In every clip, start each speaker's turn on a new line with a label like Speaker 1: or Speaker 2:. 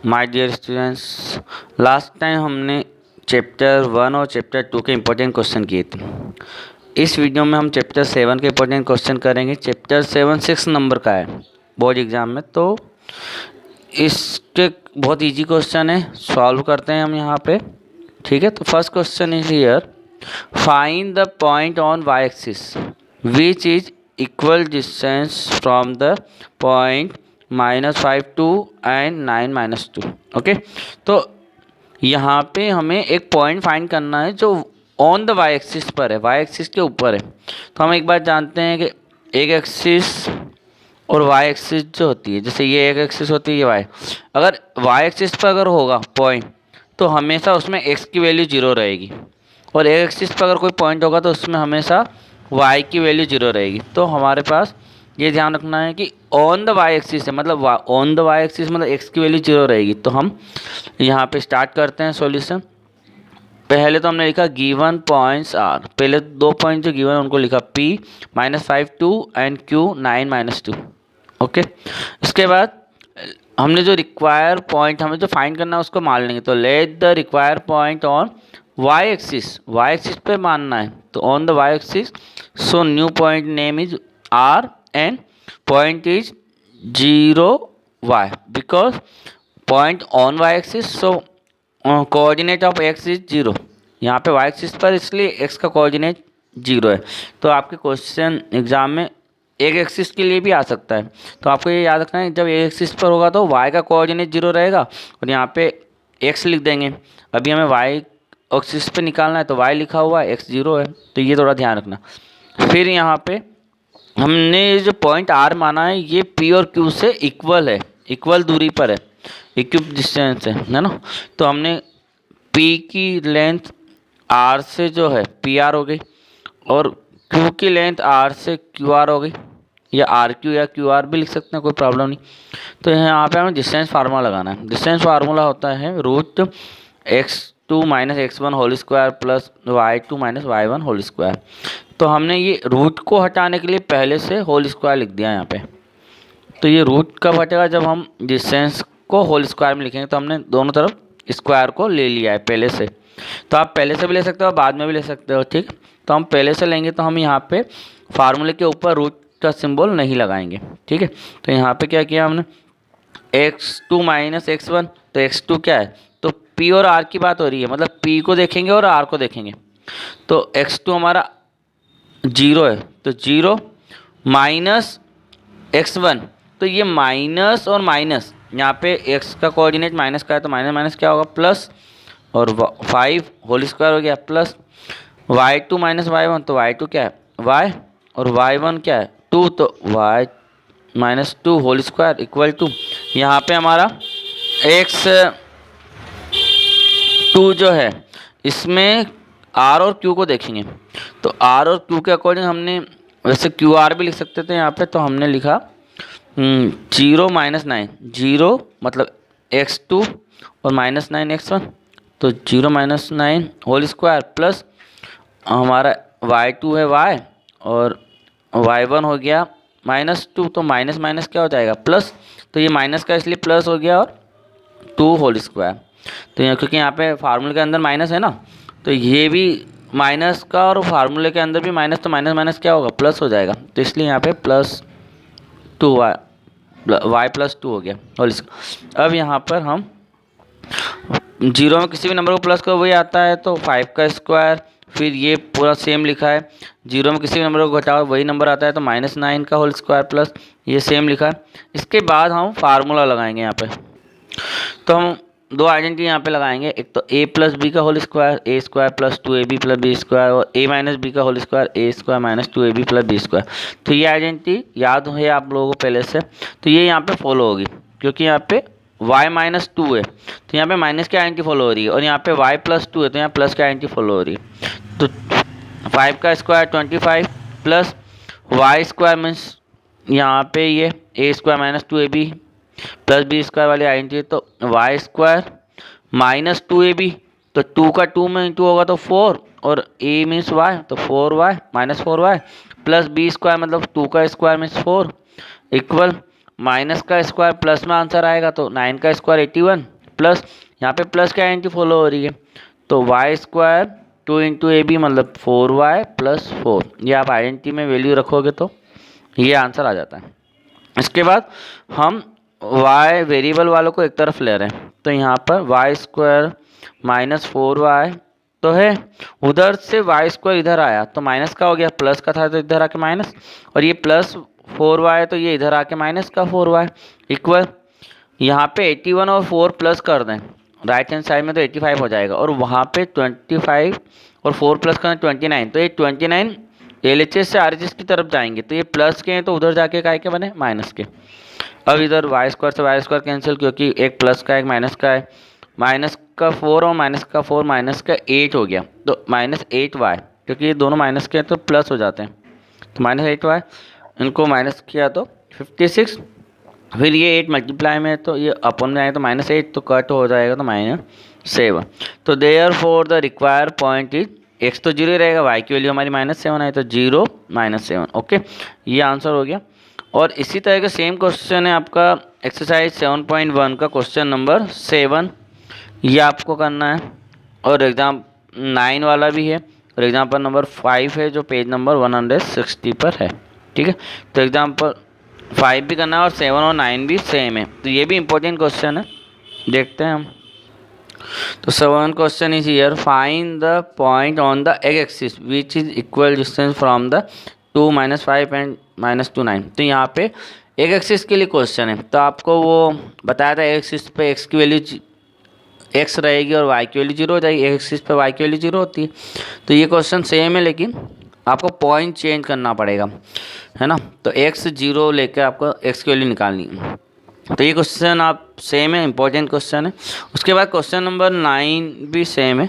Speaker 1: My dear students, last time हमने chapter 1 और chapter 2 के इम्पोर्टेंट क्वेश्चन किए थे। इस वीडियो में हम चैप्टर 7 के इम्पोर्टेंट क्वेश्चन करेंगे। चैप्टर 7 6 नंबर का है बोर्ड एग्जाम में, तो इसके बहुत इजी क्वेश्चन है, सॉल्व करते हैं हम यहाँ पे। ठीक है, तो first question is here, find the point on y axis which is equal distance from the point -5 2 and 9 -2। Okay, तो यहाँ पे हमें एक पॉइंट फाइंड करना है जो ऑन द वाई एक्सिस पर है, वाई एक्सिस के ऊपर है। तो हम एक बात जानते हैं कि एक एक्सिस और वाई एक्सिस जो होती है, जैसे ये एक एक्सिस होती है, ये वाई, अगर वाई एक्सिस पर अगर होगा पॉइंट तो हमेशा उसमें एक्स की वैल्यू 0 रहेगी, और एक एक्सिस पर अगर कोई पॉइंट होगा तो उसमें हमेशा वाई की वैल्यू 0 रहेगी। तो हमारे पास ये ध्यान रखना है कि ऑन द वाई एक्सिस है, मतलब ऑन द वाई एक्सिस मतलब एक्स की वैल्यू 0 रहेगी। तो हम यहाँ पे स्टार्ट करते हैं सॉल्यूशन। पहले तो हमने लिखा गिवन पॉइंट्स आर, पहले दो पॉइंट जो गिवन उनको लिखा P -5 2 एंड Q 9 -2। ओके, इसके बाद हमने जो रिक्वायर पॉइंट हमें जो फाइंड करना है उसको मान लेंगे। तो let the require point on y axis, y axis पे मानना है, तो on the y axis, so new point name is R and point is 0 y, because point on y axis, so coordinate of x is 0। यहाँ पे Y axis पर, इसलिए x का coordinate 0 है। तो आपके क्वेश्चन एग्जाम में एक एक्सिस के लिए भी आ सकता है, तो आपको ये याद रखना है, जब एक एक्सिस पर होगा तो y का कोऑर्डिनेट 0 रहेगा और यहाँ पे x लिख देंगे। अभी हमें y एक्सिस पे निकालना है तो y लिखा हुआ है, x 0 है, तो ये थोड़ा ध्यान रखना। फिर यहाँ पे हमने जो पॉइंट R माना है ये P और Q से इक्वल है, इक्वल दूरी पर है, इक्विप डिस्टेंस है ना। तो हमने P की लेंथ R से जो है PR हो गई, और Q की लेंथ R से QR हो गई, या RQ या QR भी लिख सकते हैं, कोई प्रॉब्लम नहीं। तो यहाँ पे हमें डिस्टेंस फार्मूला लगाना है। डिस्टेंस फार्मूला होता है √x2 - x1 whole square plus y2 - y1 whole square. तो हमने ये रूट को हटाने के लिए पहले से होल स्क्वायर लिख दिया यहाँ पे। तो ये रूट कब हटेगा, जब हम डिस्टेंस को होल स्क्वायर में लिखेंगे। तो हमने दोनों तरफ स्क्वायर को ले लिया है पहले से, तो आप पहले से भी ले सकते हो, बाद में भी ले सकते हो। ठीक, तो हम पहले से लेंगे तो हम यहाँ पे फार्मूले के ऊपर रूट का सिंबल नहीं लगाएंगे। ठीक है, तो यहाँ पे क्या किया हमने, x2 - x1, तो x2 क्या है, तो P और R की बात हो रही है, मतलब P को देखेंगे और R को देखेंगे। तो x2 हमारा 0 है, तो 0 माइनस x1, तो ये माइनस और माइनस, यहाँ पे x का कोऑर्डिनेट माइनस का है, तो माइनस माइनस क्या होगा, प्लस, और 5 होल स्क्वायर हो गया, प्लस y2 - y1, तो y2 क्या है, y, और y1 क्या है 2, तो y -2 whole square equal to, यहाँ पे हमारा x2 जो है इसमें R और Q को देखेंगे। तो R और Q के अकॉर्डिंग हमने वैसे QR भी लिख सकते थे यहाँ पे, तो हमने लिखा 0 - 9, 0 मतलब x2 और -9 x1, तो 0 - 9 होल स्क्वायर प्लस हमारा y2 है y, और y1 हो गया -2, तो माइनस माइनस क्या हो जाएगा, प्लस, तो ये माइनस का इसलिए प्लस हो गया, और 2 होल स्क्वायर। तो यहाँ क्योंकि यहाँ पे फार्मूले के अंदर माइनस है ना, तो ये भी माइनस का, और फार्मूले के अंदर भी माइनस, तो माइनस माइनस क्या होगा, प्लस हो जाएगा। तो इसलिए यहाँ पे +2y +2 हो गया होल स्क्वायर। अब यहाँ पर हम 0 में किसी भी नंबर को प्लस करो वही आता है, तो 5 का स्क्वायर, फिर ये पूरा सेम लिखा है। 0 में किसी भी नंबर को घटाओ वही नंबर आता है, तो -9 का होल स्क्वायर प्लस ये सेम लिखा है। इसके बाद हम फार्मूला लगाएंगे यहाँ पे, तो हम दो आइडेंटिटी यहाँ पे लगाएंगे, एक तो a + b का whole square, a² + 2ab + b square, और a - b का whole square, a² - 2ab + b square. तो ये आइडेंटिटी याद है आप लोगों को पहले से, तो ये यहाँ पे फॉलो होगी, क्योंकि यहाँ पे y -2 है, तो यहाँ पे माइनस की आइडेंटिटी फॉलो हो रही है, और यहाँ पे y + 2 है, तो यहाँ प्लस की आइडेंटिटी फॉलो हो रही है। तो 5 का स्क्वायर 25 प्लस y² मीन्स यहाँ पे ये a² - 2ab + b स्क्वायर वाली आइडेंटिटी, तो y² - 2ab, तो 2 का 2 में इंटू होगा तो 4, और a मीन्स y, तो 4y -4y plus b square मतलब 2 का स्क्वायर मीन्स 4 इक्वल माइनस का स्क्वायर प्लस में आंसर आएगा, तो 9 का स्क्वायर 81 प्लस यहाँ पे प्लस का आइडेंटिटी फॉलो हो रही है, तो y square 2 into a b मतलब 4y प्लस 4। ये आप आइडेंटिटी में वैल्यू रखोगे तो ये आंसर आ जाता है। इसके बाद हम y वेरिएबल वालों को एक तरफ ले रहे हैं, तो यहाँ पर वाई स्क्वायर माइनस 4y तो है, उधर से वाई स्क्वायर इधर आया तो माइनस का हो गया, प्लस का था तो इधर आके माइनस, और ये प्लस 4y तो ये इधर आके माइनस का 4y इक्वल यहाँ पे 81 और 4 प्लस कर दें राइट हैंड साइड में तो 85 हो जाएगा, और वहाँ पे 25 और 4 प्लस करें 29, तो ये 29 LHS से RHS की तरफ जाएंगे, तो ये प्लस के हैं तो उधर जाके काय के बने माइनस के। अब इधर वाई स्क्वायर से वाई स्क्वायर कैंसिल, क्योंकि एक प्लस का एक माइनस का है, माइनस का 4 और माइनस का 4 माइनस का 8 हो गया, तो माइनस 8y, क्योंकि ये दोनों माइनस के हैं तो प्लस हो जाते हैं, तो माइनस 8y इनको माइनस किया तो 56, फिर ये 8 मल्टीप्लाई में है तो ये अपन में आए तो -8 तो कट हो जाएगा तो -7। तो therefore the require point is x तो 0 रहेगा, y की वैल्यू हमारी -7 है तो 0 -7। ओके, ये आंसर हो गया। और इसी तरह का सेम क्वेश्चन है आपका एक्सरसाइज 7.1 का क्वेश्चन नंबर 7, ये आपको करना है, और एग्जाम 9 वाला भी है, और एग्जाम्पल नंबर 5 है जो पेज नंबर 160 पर है। ठीक है, तो एग्जाम्पल 5 भी करना है और 7 और 9 भी सेम है, तो ये भी इंपॉर्टेंट क्वेश्चन है, देखते हैं हम। तो 7 question is here, find the point on the x axis which is equal distance from the 2 -5 and -2 9। तो यहाँ पे x एक्सिस के लिए क्वेश्चन है, तो आपको वो बताया था x एक्सिस पे x की वैल्यू x रहेगी और y की वैल्यू 0 हो जाएगी, x एक्सिस पे y की वैल्यू 0 होती है। तो ये क्वेश्चन सेम है, लेकिन आपको पॉइंट चेंज करना पड़ेगा, है ना। तो x 0 लेकर आपको x की वैल्यू निकालनी है। तो ये क्वेश्चन आप सेम है, इंपॉर्टेंट क्वेश्चन है। उसके बाद क्वेश्चन नंबर 9 भी सेम है।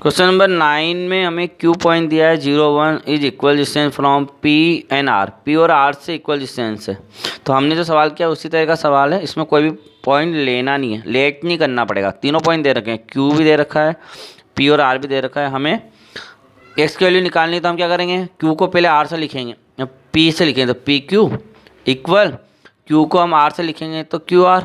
Speaker 1: क्वेश्चन नंबर 9 में हमें Q पॉइंट दिया है, 0 1 is equal distance from P and R, P और R से इक्वल डिस्टेंस है। तो हमने जो सवाल किया उसी तरह का सवाल है, इसमें कोई भी पॉइंट लेना नहीं है, लेट नहीं करना पड़ेगा। तीनों पॉइंट दे रखे हैं, Q भी दे रखा है, P और R भी दे रखा है। हमें x की वैल्यू निकालनी है, तो हम क्या करेंगे, Q को पहले R से लिखेंगे, P से लिखेंगे तो PQ इक्वल Q को हम R से लिखेंगे तो QR।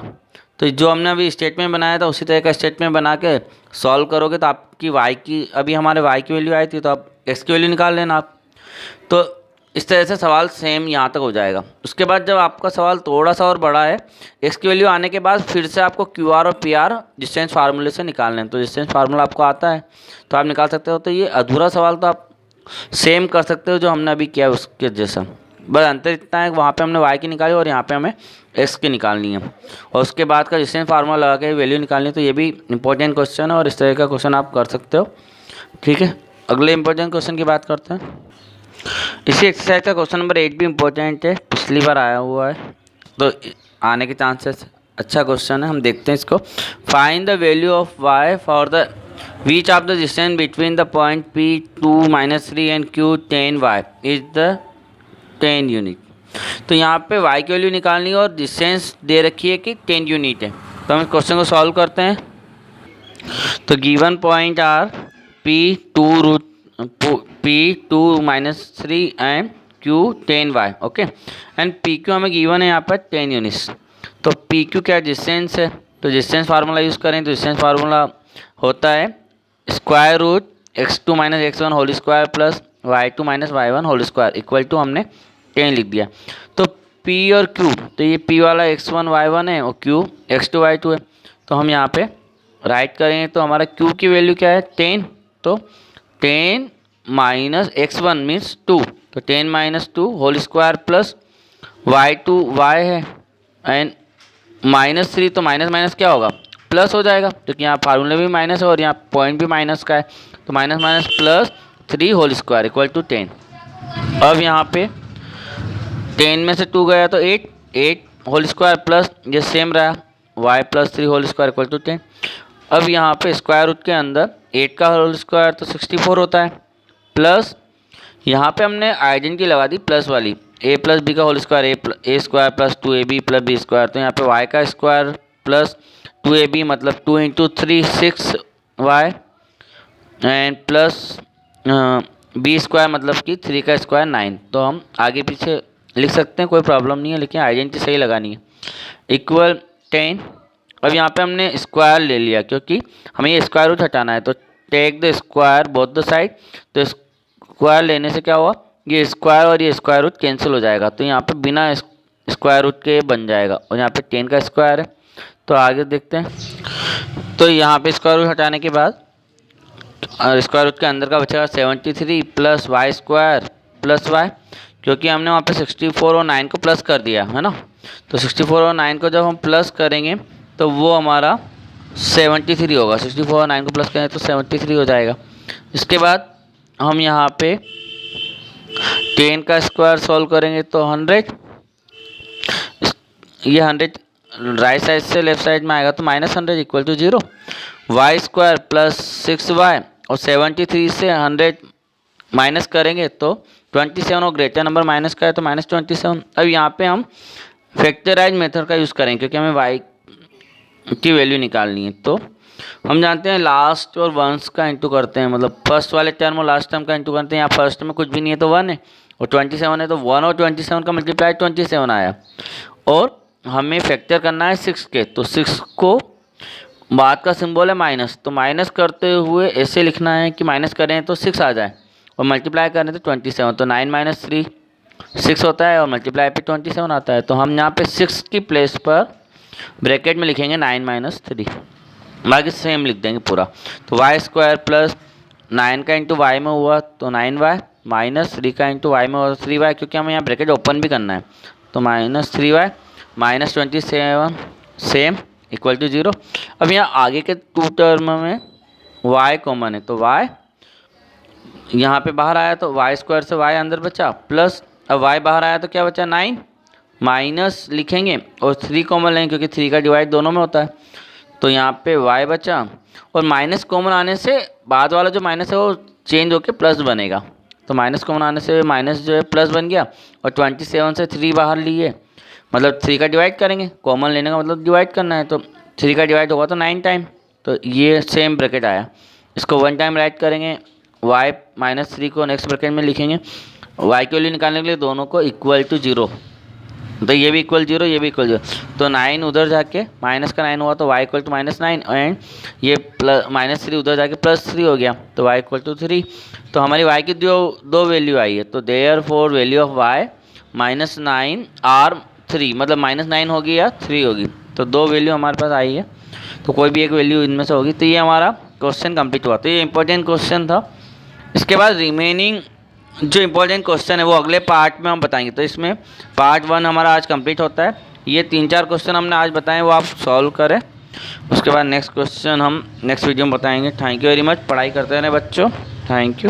Speaker 1: तो जो हमने अभी स्टेटमेंट बनाया था उसी तरह का स्टेटमेंट बना के सॉल्व करोगे तो आपकी y की, अभी हमारे y की वैल्यू आई थी तो आप x की वैल्यू निकाल लेना आप। तो इस तरह से सवाल सेम यहाँ तक हो जाएगा। उसके बाद जब आपका सवाल थोड़ा सा और बड़ा है, x की वैल्यू आने के बाद फिर से आपको QR और PR डिस्टेंस फार्मूले से निकालना है। तो डिस्टेंस फार्मूला आपको आता है तो आप निकाल सकते हो। तो ये अधूरा सवाल तो आप सेम कर सकते हो जो हमने अभी किया उसके जैसा, बस अंतर इतना है वहाँ पे हमने y की निकाली और यहाँ पे हमें x की निकालनी है, और उसके बाद का डिस्टेंस फार्मूला लगा के वैल्यू निकालनी है। तो ये भी इंपॉर्टेंट क्वेश्चन है और इस तरह का क्वेश्चन आप कर सकते हो। ठीक है, अगले इंपॉर्टेंट क्वेश्चन की बात करते हैं। इसी एक्सरसाइज का क्वेश्चन नंबर 8 भी इंपॉर्टेंट है, पिछली बार आया हुआ है तो आने के चांसेस, अच्छा क्वेश्चन है, हम देखते हैं इसको। Find the value of y for the which of the distance between the point P 2 -3 and Q 10y is the 10 unit. तो यहाँ पे y की वैल्यू निकालनी है और डिस्टेंस दे रखी है कि 10 यूनिट है। तो हम इस क्वेश्चन को सॉल्व करते हैं। तो given point are P2 -3 and Q 10y, okay, and PQ हमें गिवन है यहाँ पर 10 यूनिट्स। तो PQ क्या डिस्टेंस है, तो डिस्टेंस फार्मूला यूज़ करें तो डिस्टेंस फार्मूला होता है square root x2 - x1 whole square plus y2 - y1 whole square equal to हमने 10 लिख दिया। तो P और Q, तो ये P वाला x1 y1 है और Q x2 y2 है। तो हम यहाँ पे राइट करेंगे तो हमारा Q की वैल्यू क्या है 10, तो 10 - x1 मीन्स 2, तो 10 - 2 whole square plus y2 y है एंड -3, तो माइनस क्या होगा प्लस हो जाएगा, क्योंकि यहाँ फार्मूले भी माइनस है और यहाँ पॉइंट भी माइनस का है। तो minus plus 3 whole square equal to 10। अब यहाँ पे 10 में से 2 गया तो 8 होल स्क्वायर प्लस ये सेम रहा y + 3 whole square equal to 10। अब यहाँ पे स्क्वायर रूट के अंदर 8 का होल स्क्वायर तो 64 होता है, प्लस यहाँ पे हमने आइडेंटिटी लगा दी प्लस वाली, a + b का whole square a square plus 2ab + b square. तो यहाँ पे y का स्क्वायर प्लस 2ab मतलब 2 × 3 6y and plus b square मतलब कि 3 का स्क्वायर 9। तो हम आगे पीछे लिख सकते हैं, कोई प्रॉब्लम नहीं है, लेकिन आइडेंटिटी सही लगानी है। इक्वल 10। अब यहाँ पे हमने स्क्वायर ले लिया क्योंकि हमें ये स्क्वायर रूट हटाना है, तो take the square both the side. तो स्क्वायर लेने से क्या हुआ, ये स्क्वायर और ये स्क्वायर रूट कैंसिल हो जाएगा, तो यहाँ पे बिना स्क्वायर रूट के बन जाएगा। और यहाँ पे 10 का स्क्वायर है। तो आगे देखते हैं। तो यहाँ पे स्क्वायर रूट हटाने के बाद स्क्वायर रूट के अंदर का बचेगा 73 plus y square plus y, क्योंकि हमने वहाँ पे 64 और 9 को प्लस कर दिया है ना। तो 64 और 9 को जब हम प्लस करेंगे तो वो हमारा 73 होगा। 64 और 9 को प्लस करें तो 73 हो जाएगा। इसके बाद हम यहाँ पे 10 का स्क्वायर सॉल्व करेंगे तो 100, ये 100 राइट साइड से लेफ्ट साइड में आएगा तो -100 equal to 0। Y square plus 6y और 73 से 100 माइनस करेंगे तो 27 और ग्रेटर नंबर माइनस का है तो -27। अब यहाँ पे हम फैक्टराइज मेथड का यूज़ करेंगे क्योंकि हमें y की वैल्यू निकालनी है। तो हम जानते हैं लास्ट और वंस का इंटू करते हैं, मतलब फर्स्ट वाले टर्म और लास्ट टर्म का इंटू करते हैं। यहाँ फर्स्ट में कुछ भी नहीं है तो 1 है और 27 है, तो 1 और 27 का मल्टीप्लाई 27 आया। और हमें फैक्टर करना है 6 के, तो 6 को बाद का सिंबल है माइनस, तो माइनस करते हुए ऐसे लिखना है कि माइनस करें तो 6 आ जाए और मल्टीप्लाई करें तो 27, तो 9 - 3 6 होता है और मल्टीप्लाई पे 27 आता है। तो हम यहाँ पे 6 की प्लेस पर ब्रैकेट में लिखेंगे 9 - 3, बाकी सेम लिख देंगे पूरा। तो वाई स्क्वायर प्लस 9 का इंटू वाई में हुआ तो 9y माइनस 3 का इंटू वाई में हुआ 3y, क्योंकि हमें यहाँ ब्रैकेट ओपन भी करना है। तो -3y minus 27 same equal to 0। अब यहाँ आगे के 2 टर्म में y कॉमन है, तो y यहाँ पे बाहर आया तो वाई स्क्वायर से y अंदर बचा प्लस, अब y बाहर आया तो क्या बचा 9 माइनस लिखेंगे और 3 कॉमन लेंगे क्योंकि 3 का डिवाइड दोनों में होता है। तो यहाँ पे y बचा और माइनस कॉमन आने से बाद वाला जो माइनस है वो चेंज होके प्लस बनेगा। तो माइनस कॉमन आने से माइनस जो है प्लस बन गया और 27 से 3 बाहर लिए, मतलब 3 का डिवाइड करेंगे, कॉमन लेने का मतलब डिवाइड करना है, तो 3 का डिवाइड होगा तो 9 टाइम, तो ये सेम ब्रैकेट आया। इसको 1 टाइम राइट करेंगे, y -3 को नेक्स्ट ब्रैकेट में लिखेंगे, y की वैल्यू निकालने के लिए दोनों को इक्वल टू 0, तो ये भी इक्वल 0 ये भी इक्वल 0, तो 9 उधर जाके माइनस का 9 हुआ तो y इक्वल टू -9 एंड ये -3 उधर जाके +3 हो गया तो y इक्वल टू 3। तो हमारी y की दो वैल्यू आई है, तो therefore value of y -9 are 3, मतलब -9 होगी या 3 होगी, तो 2 वैल्यू हमारे पास आई है, तो कोई भी एक वैल्यू इनमें से होगी। तो ये हमारा क्वेश्चन कंप्लीट हुआ। तो ये इंपॉर्टेंट क्वेश्चन था। इसके बाद रिमेनिंग जो इम्पोर्टेंट क्वेश्चन है वो अगले पार्ट में हम बताएंगे। तो इसमें पार्ट 1 हमारा आज कंप्लीट होता है। ये 3-4 क्वेश्चन हमने आज बताए वो आप सॉल्व करें, उसके बाद नेक्स्ट क्वेश्चन हम नेक्स्ट वीडियो में बताएंगे। Thank you very much. पढ़ाई करते रहें बच्चों। Thank you.